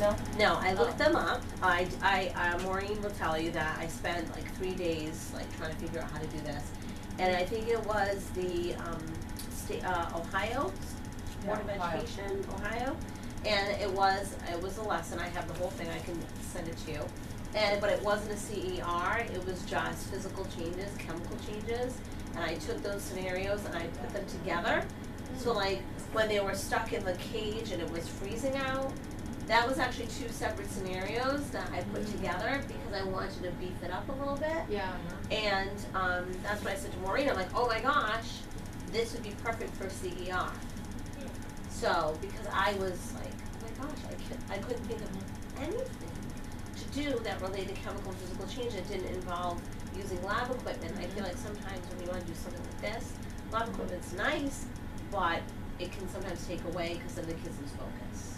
No? No, I looked them up. Maureen will tell you that I spent like 3 days like trying to figure out how to do this, and I think it was the Ohio Board of Education, Ohio, and it was a lesson. I have the whole thing. I can send it to you, but it wasn't a CER. It was just physical changes, chemical changes, and I took those scenarios and I put them together. So like when they were stuck in the cage and it was freezing out, that was actually 2 separate scenarios that I put together because I wanted to beef it up a little bit. Yeah. And that's what I said to Maureen. I'm like, oh my gosh, this would be perfect for CER. So because I was like, oh my gosh, I couldn't think of anything to do that related to chemical and physical change that didn't involve using lab equipment. I feel like sometimes when you want to do something like this, lab equipment's nice, but it can sometimes take away because then the kids lose focus.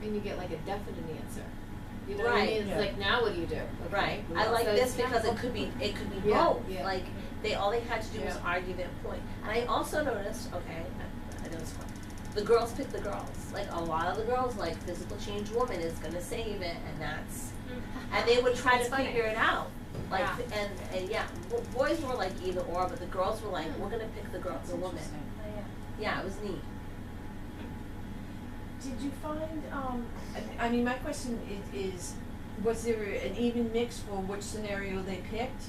And you get like a definite answer. You know Right. what I mean? It's like, now what do you do? Okay. Right. Well, I like so this it's because not- it could be Yeah, both. yeah. Like all they had to do was argue their point. And I also noticed, okay, I know this one. The girls pick the girls. Like a lot of the girls like physical change woman is gonna save it, and that's and they would try to figure it out. Like and yeah, boys were like either or, but the girls were like, we're gonna pick the woman. Yeah, it was neat. Did you find, I mean, my question is, was there an even mix for which scenario they picked?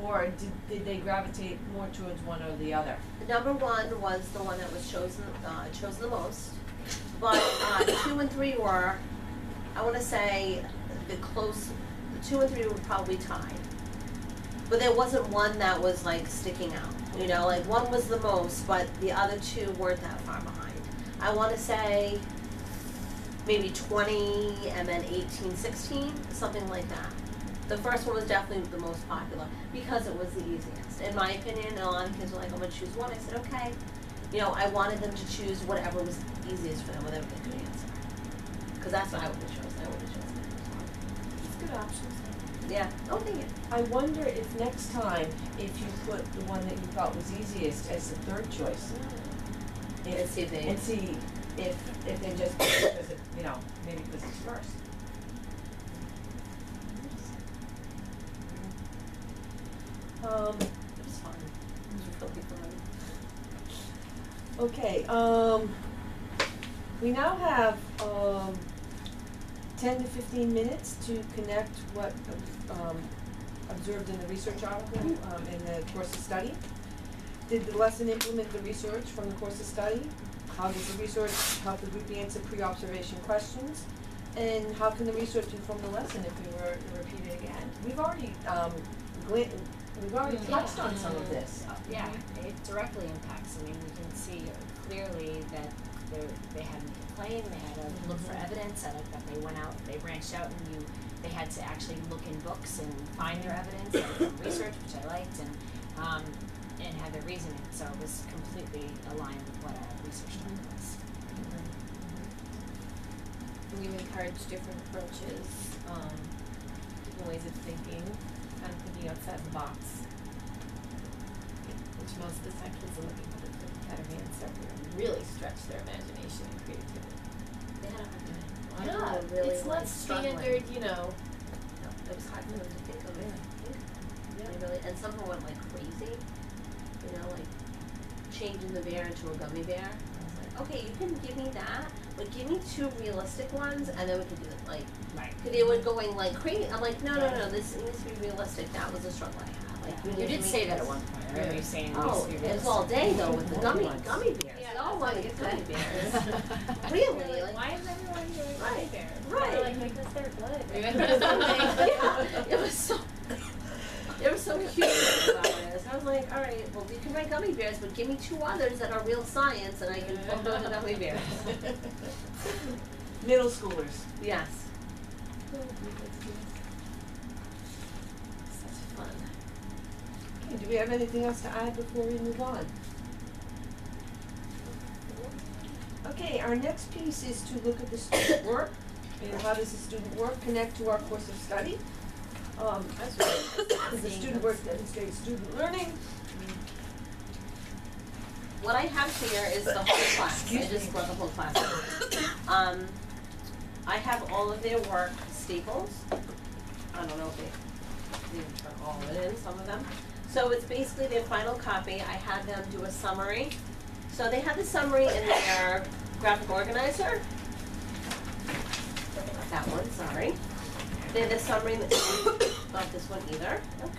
Or did they gravitate more towards one or the other? Number 1 was the one that was chosen the most, but 2 and 3 were, I want to say, the 2 and 3 were probably tied. But there wasn't one that was like sticking out. You know, like one was the most, but the other 2 weren't that far behind. I want to say maybe 20 and then 18, 16, something like that. The first one was definitely the most popular because it was the easiest. In my opinion, and a lot of kids were like, I'm going to choose one. I said, okay. You know, I wanted them to choose whatever was easiest for them, whatever they could answer. Because that's what I would have chosen. I would have chosen that. It's good options. Yeah. Oh, thank you. I wonder if next time, if you put the one that you thought was easiest as the third choice. And see if they... And see if they just, because it, you know, maybe because it's first. It was fun. It was really fun. Okay, we now have 10 to 15 minutes to connect what observed in the research article in the course of study. Did the lesson implement the research from the course of study? How does the research help the group answer pre-observation questions? And how can the research inform the lesson if we were to repeat it again? We've already touched on some of this. Yeah, it directly impacts. I mean, we can see clearly that they had to complain, they had to look for evidence, and that they went out, they branched out, and they had to actually look in books and find their evidence and from research, which I liked, and had their reasoning. So it was completely aligned with what our research done was. We've encouraged different approaches, different ways of thinking, kind of thinking outside the box, which most of the time kids are looking for the cookie cutter answer. Really stretch their imagination and creativity. They had a hard time. Why They not? were really, It's like, not struggling. standard, you know. No, it was hard for them to think of it. They really, and some of them went like crazy. You know, like changing the bear into a gummy bear. I was like, okay, you can give me that, but give me 2 realistic ones, and then we can do it. Like, Right. they were going like crazy. I'm like, no, this needs to be realistic. That was a struggle I had. Like, You did say that at one point. I remember you saying Oh, these it was all day though with the gummy ones. bears. Yeah, They all that's wanted what to you get gummy said. bears. Really? Like, Why is everyone doing Right, gummy bears? right. They're like, because they're good. yeah, it was so cute about it. I was like, all right, well, you can write gummy bears, but give me 2 others that are real science, and I can put those gummy bears. Middle schoolers. Yes. Such fun. Okay, do we have anything else to add before we move on? Okay, our next piece is to look at the student work and how does the student work connect to our course of study. The student work demonstrates student learning. What I have here is the whole class. I just brought the whole class. I have all of their work staples. I don't know if they didn't turn all of it in, some of them. So it's basically their final copy. I had them do a summary. So they had the summary in their graphic organizer. That one, sorry. They had the summary, not this one either. Okay.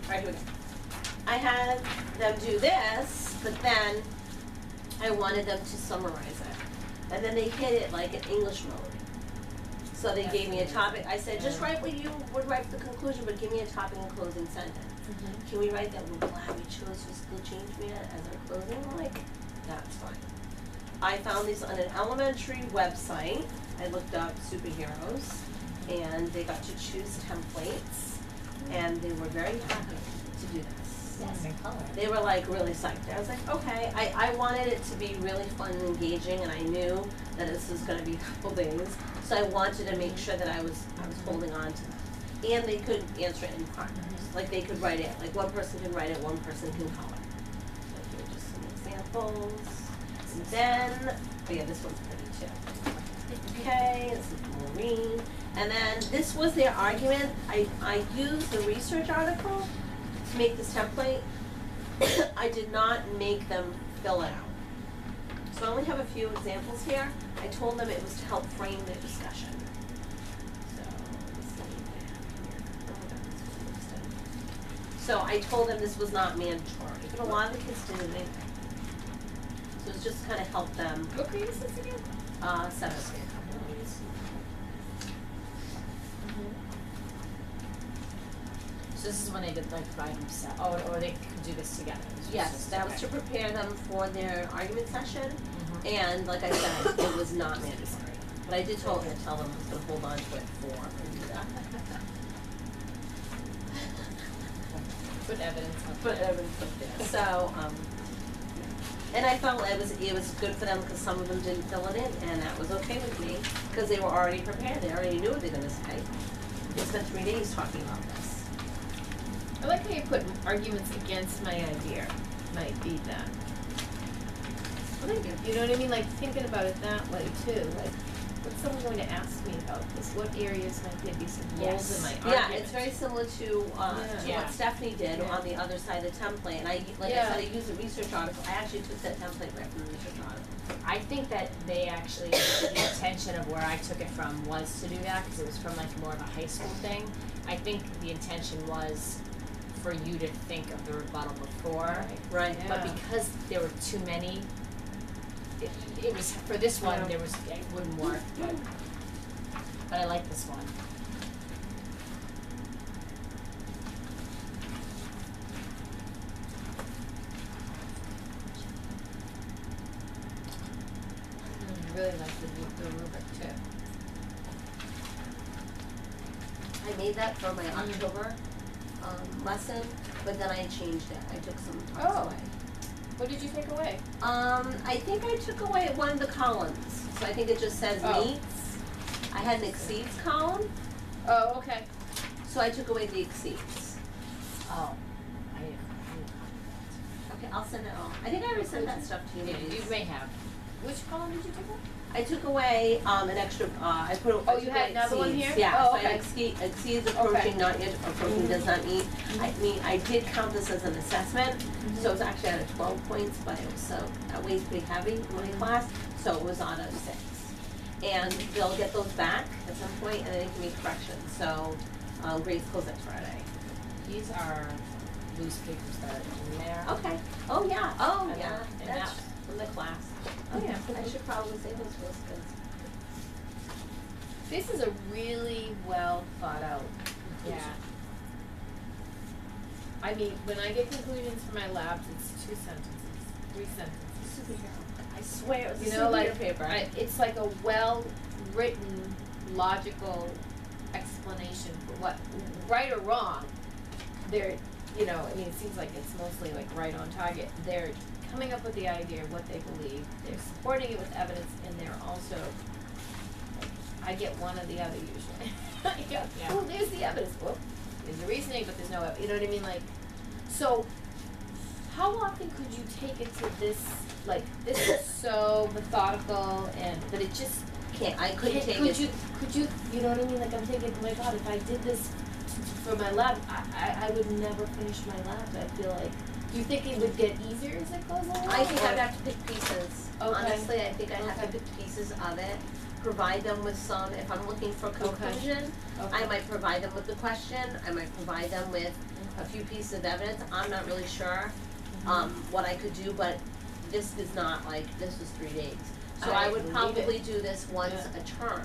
Alright, here we go. I had them do this, but then I wanted them to summarize it. And then they hit it like in English mode. So they gave me a topic. I said, just write what you would write for the conclusion, but give me a topic and closing sentence. Can we write that we're glad we chose physical change man as our closing? I'm like, that's fine. I found these on an elementary website. I looked up superheroes, and they got to choose templates, and they were very happy to do this. Yes, in color. They were like really psyched. I was like, okay. I wanted it to be really fun and engaging, and I knew that this was going to be a couple days, so I wanted to make sure that I was holding on to them. And they could answer it in partners. Like they could write it. Like one person can write it, one person can color. So here are just some examples. And then, oh yeah, this one's pretty too. Okay, this is Maureen. And then this was their argument. I used the research article to make this template. I did not make them fill it out. So I only have a few examples here. I told them it was to help frame their discussion. So let's see what they have here. Oh my God, this was listed. So I told them this was not mandatory, but a lot of the kids did it anyway. So it's just kind of help them. What grade is this again? 7th grade. So this is when they did like write themselves, or they could do this together. This was Yes, just- that was to prepare them for their argument session, and like I said, it was not mandatory. But I did tell them I was gonna hold on to it for and do that. Put evidence up. But everything up there. So, and I felt it was good for them because some of them didn't fill it in, and that was okay with me because they were already prepared. They already knew what they were gonna say. They spent 3 days talking about this. I like how you put arguments against my idea might be that. Well, thank you. You know what I mean? Like thinking about it that way too. Like, what's someone going to ask me about this? What areas might there be some holes in my argument? Yeah, it's very similar to Yeah. what Stephanie did Yeah. on the other side of the template. And I, like I said, I used a research article. I actually took that template right from the research article. I think that they actually, the intention of where I took it from was to do that, because it was from like more of a high school thing. I think the intention was for you to think of the rebuttal before. Right. Yeah. But because there were too many, it was, for this one, Yeah. it wouldn't work, but I like this one. I really like the rubric too. I made that for my October lesson, but then I changed it. I took some parts Oh. away. What did you take away? I think I took away one of the columns. So I think it just says Oh. meets. I had an exceeds column, Oh, okay. so I took away the exceeds. Oh, Okay, I'll send it all. I think I already sent that stuff to you. you ladies. may have. Which column did you take away? I took away an extra. I put. Oh, I you took had away another one exceeds. here? Yeah. Oh, so I okay. exceeds approaching, not yet approaching, does not meet. I mean, I did count this as an assessment, so it was actually out of 12 points, but it was so that weighs pretty heavy in my class, so it was out of 6. And they'll get those back at some point, and then it can be corrections. So grades close next Friday. These are loose papers that are in there. Okay. Oh yeah. Oh And yeah. that- and That's that- from the class. Oh yeah. I should probably say those was good. This is a really well thought out. Yeah. I mean, when I get conclusions for my labs, it's 2 sentences, 3 sentences. Superhero. I swear it was You a know, like, superhero paper. it's like a well-written, logical explanation for what, right or wrong, they're, you know, I mean, it seems like it's mostly like right on target. They're coming up with the idea of what they believe, they're supporting it with evidence, and they're also, like, I get one or the other usually. I go, Yeah. oh, there's the evidence, well, there's the reasoning, but there's no, you know what I mean, like, so, how often could you take it to this, like, this is so methodical and, but it just I couldn't take it. Could you, you know what I mean, like I'm thinking, oh my god, if I did this for my lab, I would never finish my lab, I feel like. Do you think it would get easier as it goes along? I think or- I'd have to pick pieces. Okay. Honestly, I think I'd have to Okay. pick pieces of it, provide them with some, if I'm looking for conclusion, I Okay. might provide them with the question, I might provide them with a few pieces of evidence, I'm not really sure, what I could do, but this is not like, this was 3 days. So I I would believe probably it. do this once Yeah. a term.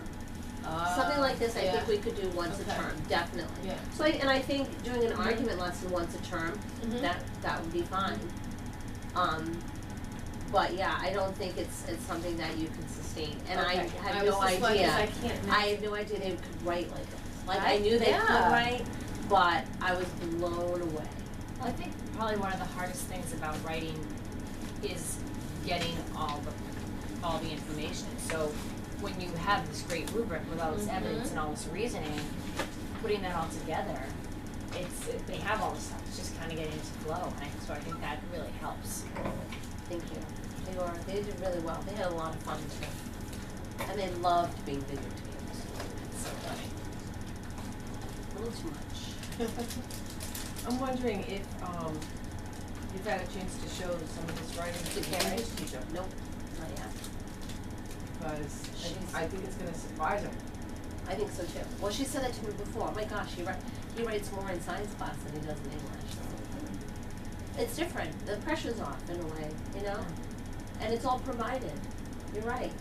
Something like this, I yeah. think we could do once a Okay. term, definitely. Yeah. So I think doing an Mhm. argument lesson once a term, Mhm. that would be fine. But yeah, I don't think it's something that you can sustain, and I Okay. had was no just wondering, 'cause idea. I can't I imagine. had no idea they could write like this. Like I Right? knew they could Yeah. write, but I was blown away. Well, I think probably one of the hardest things about writing is getting all the information. So when you have this great rubric with all this evidence and all this reasoning, putting that all together, they have all this stuff. It's just kind of getting into flow. So I think that really helps. Thank you. They did really well. They had a lot of fun too, and they loved being videotaped. It's so funny. A little too much. I'm wondering if, you've had a chance to show some of this writing to the Carrie? English teacher, Nope, not yet. because She's- I think it's gonna surprise her. I think so too. Well, she said that to me before. Oh my gosh, he writes more in science class than he does in English. It's different. The pressure's off in a way, you know? And it's all provided. You're right.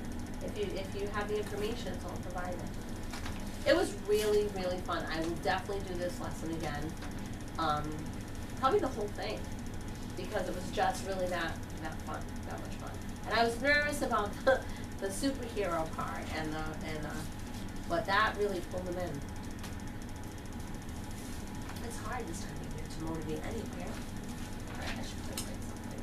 If you have the information, it's all provided. It was really, really fun. I will definitely do this lesson again. Probably the whole thing. Because it was just really that fun, that much fun. And I was nervous about the superhero part but that really pulled them in. It's hard this time of year to motivate anywhere. Alright, I should probably write something.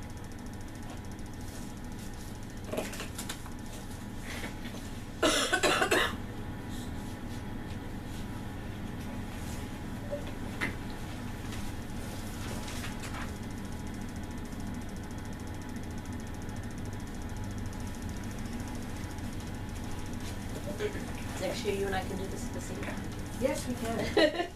Next year, you and I can do this at the same time. Yes, we can.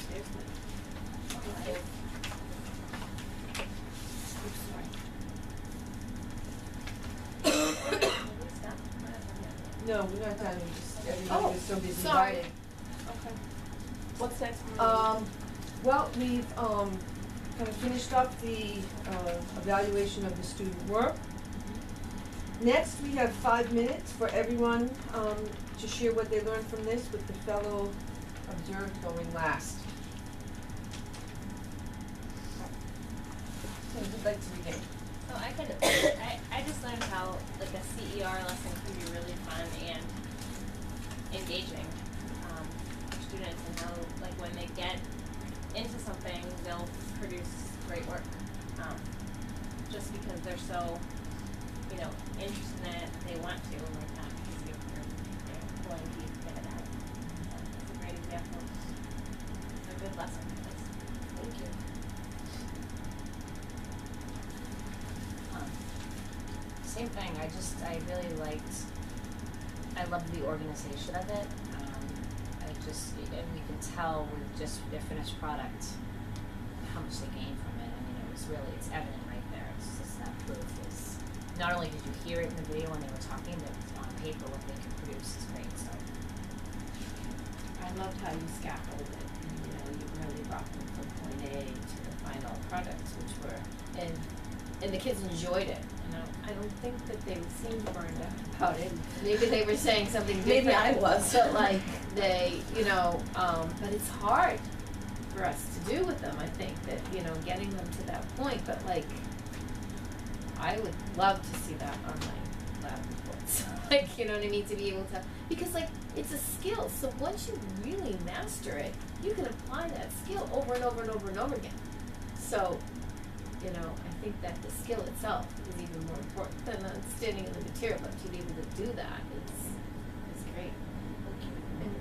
Thank you. No, we're not done, we just, everybody Oh, was so busy sorry. writing. Okay. What's next? Well, we've, kind of finished up the, evaluation of the student work. Next, we have 5 minutes for everyone, to share what they learned from this with the fellow observed going last. So who'd like to begin? So I just learned how like a CER lesson can be really fun and engaging for students, and how like when they get into something they'll produce great work. Just because they're so, you know, interested in it, they want to, like that because you're pulling teeth to get it out. So it's a great example. It's a good lesson. Thank you. Same thing, I really I loved the organization of it. And we can tell with just their finished product how much they gained from it. I mean, it's evident right there. It's just that proof is, not only did you hear it in the video when they were talking, but on paper what they could produce is great, so. I loved how you scaffolded it, you really brought them from point A to the final products, which were and the kids enjoyed it. And I don't think that they seemed burned out about it. Maybe they were saying something different. Maybe I was. But like they, but it's hard for us to do with them. I think that getting them to that point. But like, I would love to see that on my lab reports. Like, you know what I mean? To be able to, because like it's a skill. So once you really master it, you can apply that skill over and over and over and over again. So, I think that the skill itself is even more important than understanding of the material, but to be able to do that is great. And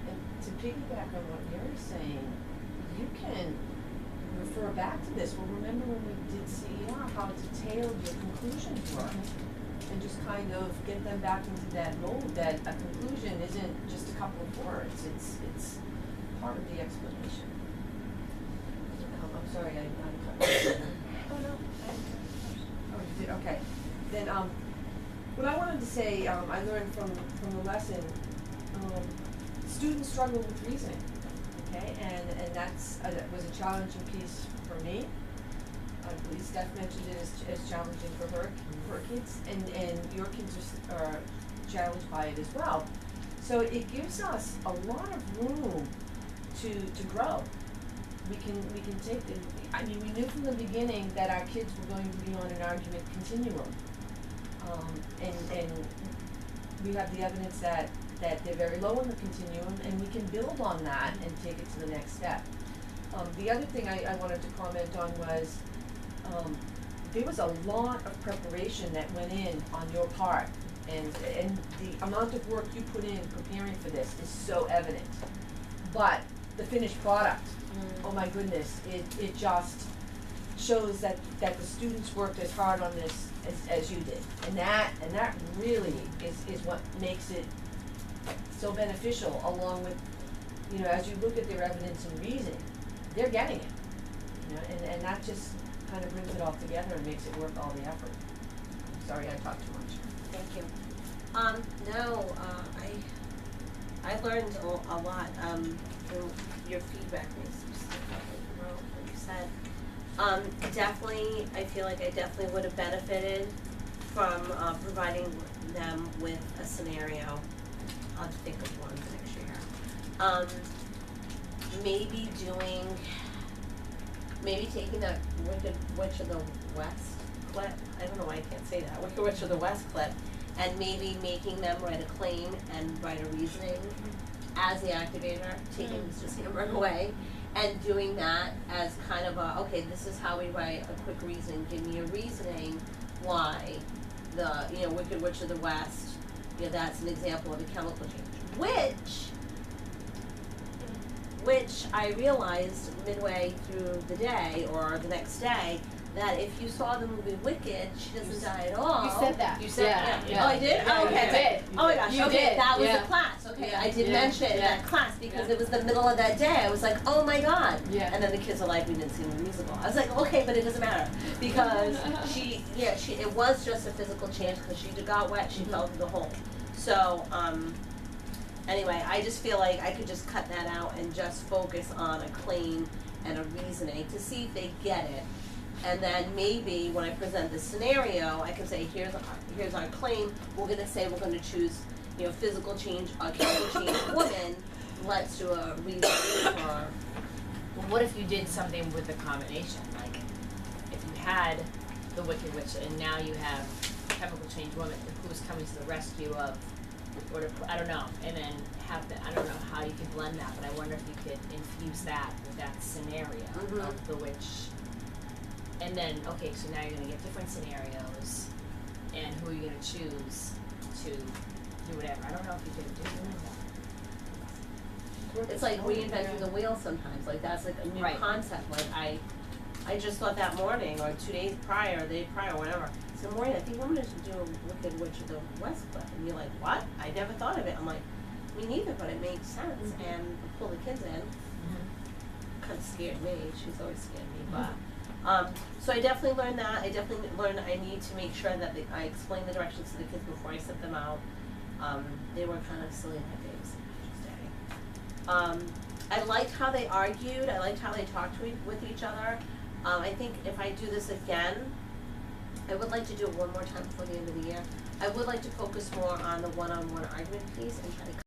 to piggyback on what Mary's saying, you can refer back to this. Well, remember when we did CER, how detailed your conclusions were, and just kind of get them back into that mode that a conclusion isn't just a couple of words. It's part of the explanation. I'm sorry, I cut you. Oh no. Oh, you did, okay. Then, what I wanted to say, I learned from the lesson, students struggle with reasoning, okay? And that was a challenging piece for me. I believe Steph mentioned it as challenging for her kids, and your kids are challenged by it as well. So it gives us a lot of room to grow. We can take we knew from the beginning that our kids were going to be on an argument continuum. And we have the evidence that they're very low on the continuum, and we can build on that and take it to the next step. The other thing I wanted to comment on was, there was a lot of preparation that went in on your part, and the amount of work you put in preparing for this is so evident. But the finished product, oh my goodness, it just shows that the students worked as hard on this as you did. And that really is what makes it so beneficial, along with, as you look at their evidence and reasoning, they're getting it. And that just kind of brings it all together and makes it worth all the effort. Sorry, I talked too much. Thank you. I learned a lot. Your feedback makes me what you said. Definitely, I feel like I definitely would have benefited from providing them with a scenario. I'll have to think of one for next year. Maybe taking that Wicked Witch of the West clip. I don't know why I can't say that. Wicked Witch of the West clip. And maybe making them write a claim and write a reasoning as the activator, taking Mr. Sandberg away, and doing that as kind of okay, this is how we write a quick reasoning. Give me a reasoning why the, Wicked Witch of the West, that's an example of a chemical change. Which I realized midway through the day or the next day, that if you saw the movie Wicked, she doesn't die at all. You said that. You said Yeah. Oh, I did? Yeah, Oh, okay. you did. Oh my gosh, You okay, did. that was Yeah. the class. Okay, Yeah. I did Yeah. mention it in Yeah. that class because Yeah. it was the middle of that day. I was like, oh my god. Yeah. And then the kids are like, we didn't see the musical. I was like, okay, but it doesn't matter. Because it was just a physical change because she got wet, she fell through the hole. So, anyway, I just feel like I could just cut that out and just focus on a claim and a reasoning to see if they get it. And then maybe when I present the scenario, I can say, here's our claim. We're gonna say we're gonna choose, physical change, chemical change woman. Let's do a reasoning for. Well, what if you did something with the combination? Like, if you had the Wicked Witch and now you have chemical change woman who's coming to the rescue of, I don't know, and then have the, I don't know how you could blend that, but I wonder if you could infuse that with that scenario of the witch. And then, okay, so now you're gonna get different scenarios, and who are you gonna choose to do whatever? I don't know if you could do that. It's like reinventing the wheel sometimes. Like that's like a new concept. Like I just thought that morning or 2 days prior, the day prior, whatever. So Maureen, I think I'm gonna do a Wicked Witch of the West clip. And you're like, what? I never thought of it. I'm like, me neither, but it makes sense. And pull the kids in. Kind of scared me. She's always scared me, but. So I definitely learned that. I definitely learned I need to make sure that I explain the directions to the kids before I set them out. They were kind of silly that day. It was interesting. I liked how they argued. I liked how they talked with each other. I think if I do this again, I would like to do it one more time before the end of the year. I would like to focus more on the one-on-one argument piece and try to